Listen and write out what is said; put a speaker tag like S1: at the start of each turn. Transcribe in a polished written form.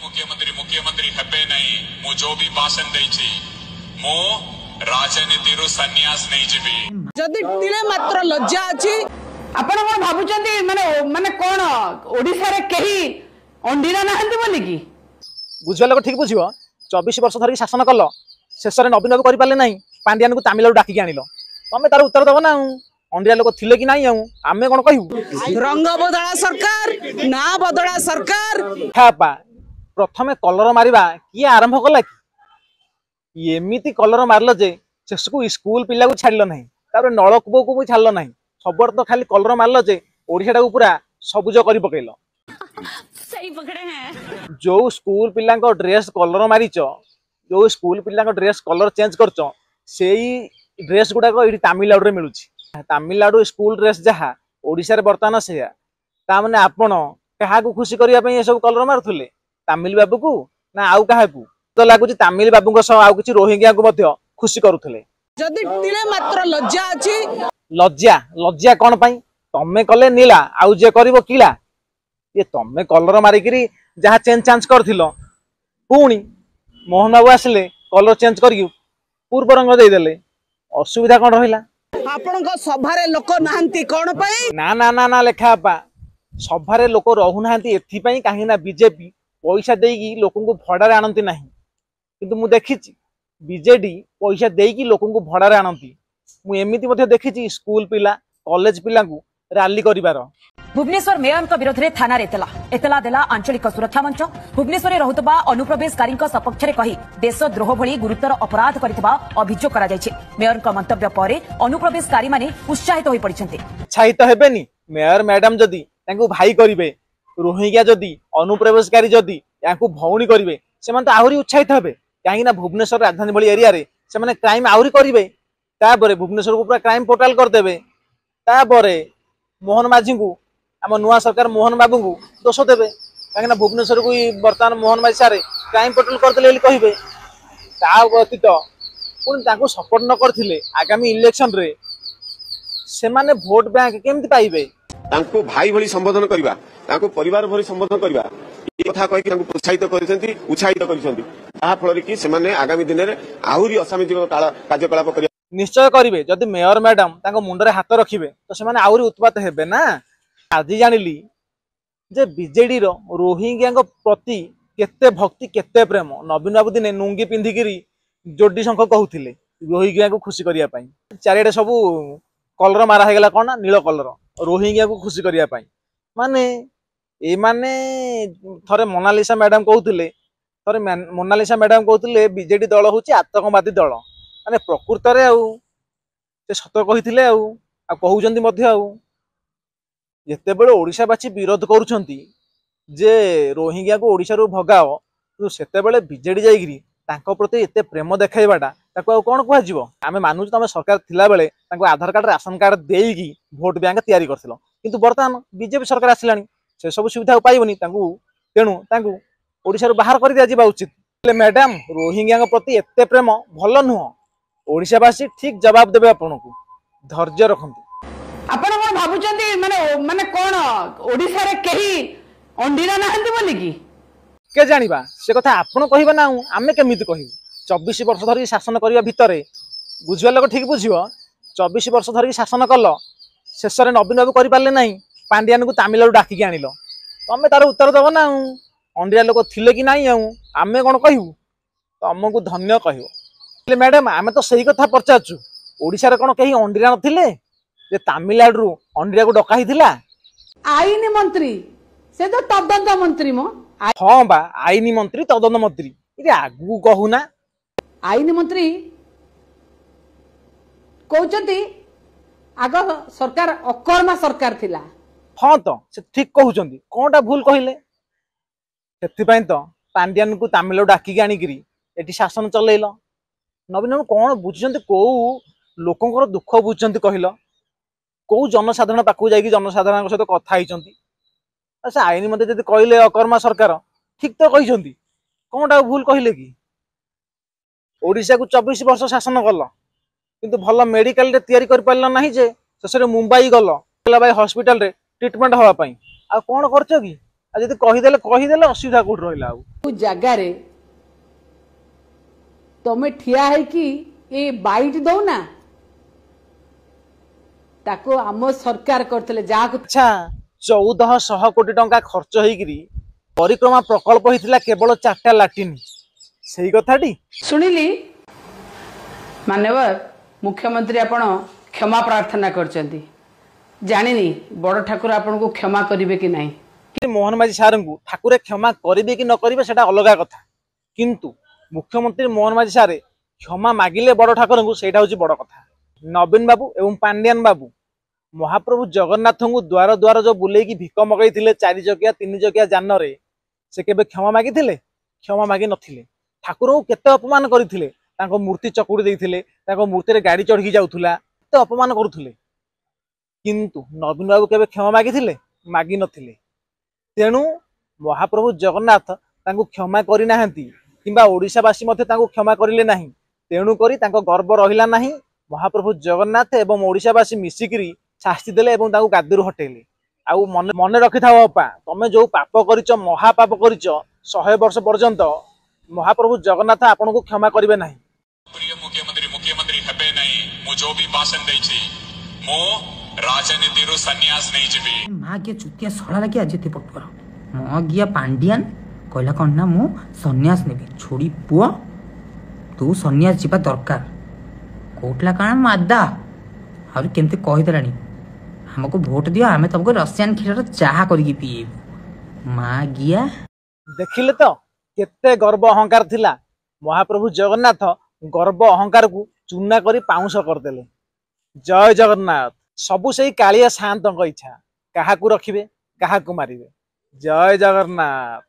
S1: मुख्यमंत्री मुख्यमंत्री हेबे नहीं मु जो भी भाषण देछि मु राजनीति रु सन्यास नहीं जीवी
S2: जदि तिले मात्र लज्जा अछि
S3: आपण कोन भाबुचंती माने माने कोन ओडिसा रे केही अंडीरा नाहंती बोली की
S4: बुझिया लोक ठीक बुझियो 24 वर्ष धरि शासन कल शेष रे नवीन बाबू करि पाले नाही पांड्यान को तमिलनाडु डाकी के आनिलो तमे तार उत्तर दबो ना अंडिया लोक थिले कि नाही आमे कोन कहिउ
S2: रंग बदला सरकार ना बदला सरकार
S4: खापा प्रथमे कलर मारिबा किए आरंभ कला कि एमिति कलर मारल जे शेषकु स्कूल पिला को छाड़ल नाही तापर नलकूप को भी छाड़ल नाही सबड़ तो खाली कलर मारल जे ओडिसा को पूरा सबुज करि पकेलो
S5: सही पकड़े हैं
S4: जो स्कूल पिला को ड्रेस कलर मारिच जो स्कूल पिला को ड्रेस कलर चेंज करच सेही ड्रेस गुडा को एठी तमिलनाडु रे मिलुची तमिलनाडु स्कूल ड्रेस जहा ओडिसा रे बर्तमान सेया ता माने आपण कहा को खुशी करिया पई ए सब कलर मारथुले तमिल बाबू को ना आउ कहा को तो लागुची तमिल बाबू को सह आउ किछि रोहिंग्या को मध्य खुशी करूथुले
S2: जदि तिले मात्र लज्जा अछि
S4: लज्जा लज्जा कोन पई तमे कले नीला आउ जे करिवो किला ये तमे कलर मारिकिरी जहा चेंज चांस करथिलो पुणी मोहन बाबू आसले कलर चेंज करियो पूर्व रंग दे देले असुविधा कोन रहिला
S2: आपण को सभा रे लोक नाहंती कोन पई
S4: ना ना ना ना लेखा बा सभा रे लोक रहु नाहंती एथि पई काहे ना बीजेपी पैसा देगी लोकन को भड़ा रे आनंती नाही किंतु मु देखिछि बीजेडी पैसा देगी लोकन को भड़ा रे आनंती मु एमिति मध्ये देखिछि स्कूल पिला कॉलेज पिला को रैली करिवार
S5: भुवनेश्वर मेयर विरोध में थाना एतला देला आंचलिक सुरक्षा मंच भुवनेश्वर में रहुतबा अनुप्रवेशकारी सपक्ष में कही देशद्रोह भली गुरुतर अपराध करथिबा अभियोग करा जायछि मेयर मंतव्य पर अनुप्रवेशकारी माने उत्साहित होई पड़िछन्ते
S4: उत्साहित हेबेनी मेयर मैडम जदी तांको भाई करिवे रोहिंग्या जदी अनुप्रवेशकारी जदी याकू भौणी करिवे सेमान तो आहुरी उत्साहित हेबे काहे ना भुवनेश्वर राजधानी भली एरिया रे सेमाने क्राइम आहुरी करिवे तापरे भुवनेश्वर को पूरा क्राइम पोर्टल कर देबे तापरे मोहन माझी को आम नुआ सरकार मोहन बाबू को दोष देवे कहीं भुवनेश्वर को बर्तमान मोहन माझी सारे क्राइम पोर्टल करदे कहे व्यतीत पुणी सपोर्ट न करथिले आगामी इलेक्शन रे से माने भोट बैंक केमति पाइबे
S6: तांको भाई भली संबोधन करबा तांको परिवार भली संबोधन करबा ए कथा कहि तांको प्रोत्साहित करछन्ती उत्साहित करछन्ती आ फଳରେ कि से माने आगामी दिन रे आहुरी असामाजिक कार्यकलाप करिया
S4: निश्चय करिवे जदि मेयर मैडम तांको मुंडरे हाथ रखिबे तो से माने आहुरी उत्पात हेबे ना आज जानिली जे बीजेडी रो रोहिंग्या प्रति केते भक्ति केते प्रेम नवीन बाबू दिने लुंगी पिंधिकिरी जोडी शंख कहूथिले रोहिंग्या को खुशी करिया पई चारिडे सब कलर मारा हे गला कोन नील कलर रोहिंग्या को खुशी करिया पई माने ए माने थरे मोनालिसा मैडम कहूथिले थरे मोनालिसा मैडम कहूथिले बीजेडी दल होची आतंकवादी दल माने प्रकृत रे आउ से सत कहिथिले आउ कहउचंती मध्य आउ जेते बेले ओडिशावासी विरोध करुछंती जे रोहिंग्या को ओडिसा रु भगाओ तो सेते बेले बीजेडी जाईगिरी तांको प्रति एते प्रेम देखाइबाटा ताको आ कोन कुआ जीवो आमे मानु तमे सरकार थिला बेले तांको आधार कार्ड राशन कार्ड देईगी वोट बैंक तयारी करथिलो किंतु वर्तमान बीजेपी सरकार आसिलानी से सब सुविधा पाइबनी तांको तेनु तांको ओडिसा रु बाहर कर दिया जीवा उचित मैडम रोहिंग्या प्रति एते प्रेम भल नुह ओडिशावासी ठीक जवाब देबे आपनको धैर्य रखंतु
S3: आपण कोन भाबुचंती माने माने कोन ओडिसा रे केही अंडीरा नाहंती बोली की
S4: के जानिबा से कथा आपण कहिबा ना आमे केमिति कहिबु 24 वर्ष धरि शासन करिया भितरे बुझिया लोक ठीक बुझियो 24 वर्ष धरि शासन कल शेष रे नवीन बाबू करि पाले नाही पांड्यान को तमिलनाडु डाकी के आनिलो तमे तार उत्तर दबो ना अंडिया लोक थिले कि नाही आमे कोन कहिबु तमको धन्य कहिबो मैडम आमे तो सही कथा पचाचु ओडिसा रे कोन केही अंडीरा नथिले जे तमिलनाडु अंडीरा को डका हिथिला
S3: आईन मंत्री से तो तदंत मंत्री मो
S4: हां बा आईन मंत्री तदंत मंत्री इरे आगु कहूना
S3: आईन मंत्री कहउचंती आग सरकार अकर्मा सरकार थिला
S4: हां तो से ठीक कहउचंती कोनटा भूल कहिले सेति पई तो पांड्यान को तमिलनाडु डाकी के आनिगिरी एटी शासन चलेइलो नवीन बाबू कोन बुझुचंती को लोकंकर दुख बुझुचंती कहिलो कौ जनसाधारण पाखु जाइए जनसाधारण सहित कथा होती अच्छा आईन मत जब कहले अकर्मा सरकार ठीक तो कहते कौनटा भूल कहले कि ओडिशा को 24 वर्ष शासन कल किंतु भल मेडिकल रे तैयारी कर पारल नाही जे शेष मुंबई गल भाई हॉस्पिटल रे ट्रीटमेंट हवा पई आ कोन करछ कि आ जदी कहि देले असुविधा कोठ रहिला आ
S3: जगार तमें ठिया है कि ये बाइट दौना ताको आम सरकार करते जहाँ
S4: अच्छा 1400 कोटी टंका खर्च होइकरी परिक्रमा प्रकल्प होइतिला केवल 4टा लाट्रिन सही कथाटी
S3: शुणिली माननीय मुख्यमंत्री आपण क्षमा प्रार्थना करचंती जानिनी बड़ ठाकुर आपन को क्षमा करिवे कि नहीं
S4: कि मोहन माझी सार को ठाकुर क्षमा करिवे कि न करिवे सेटा अलग कथा किंतु मुख्यमंत्री मोहन माझी सारे क्षमा मागिले बड़ ठाकुर को सेटा होची बड़ कथा नवीन बाबू एवं पांड्यान बाबू महाप्रभु जगन्नाथ को द्वार द्वार जो बुले की भिक मगई 4 चकिया 3 चकिया जान रे से केबे क्षमा मागी क्षमा मागी नथिले ठाकुर को केते अपमान करथिले तांको मूर्ति चकुड़ी देइथिले तांको मूर्ति रे गाड़ी चढ़ी जाउथुला केते अपमान करुथुले किंतु नवीन बाबू केबे क्षमा मागी मागी नथिले तेणु महाप्रभु जगन्नाथ तांको क्षमा करि नाहंती किंबा ओडिशावासी मध्ये तांको क्षमा करिले नाही तेणु करी तांको गर्व रहिला नाही महाप्रभु जगन्नाथ एवं ओडिशावासी मिसिकरी शास्ति देले एवं तांको गादीरु हटेले आउ मन मन रखि थाओ अपा तमे जो पाप करिच महापाप करिच 100 वर्ष पर्यंत महाप्रभु जगन्नाथ आपन को क्षमा करिवे नाही
S1: प्रिय मुख्यमंत्री हेबे नहीं मु जो भी भाषण दै छी मो राजनीति रो सन्यास नहीं जीवी
S7: माँ गिया चुतिया सड़ा लगे आज थे पटुआ माँ गिया पांडियान कहला कौन ना मु सन्यास नेबी छोड़ी पुआ तू सन्यास जीवा दरकार कोटला काना मादा आउ केमते कहि देलानी हमको वोट दियो आमे तुमको रसियन खीर चाहा करके पिएबू माँ गिया
S4: देखिले तो केते गर्व अहंकार थिला महाप्रभु जगन्नाथ गर्व अहंकार को चूना करी पाउंस करदेले जय जगन्नाथ सबु सेई कालिया शांत इच्छा काहा को रखिबे काहा को मारिबे जय जगन्नाथ।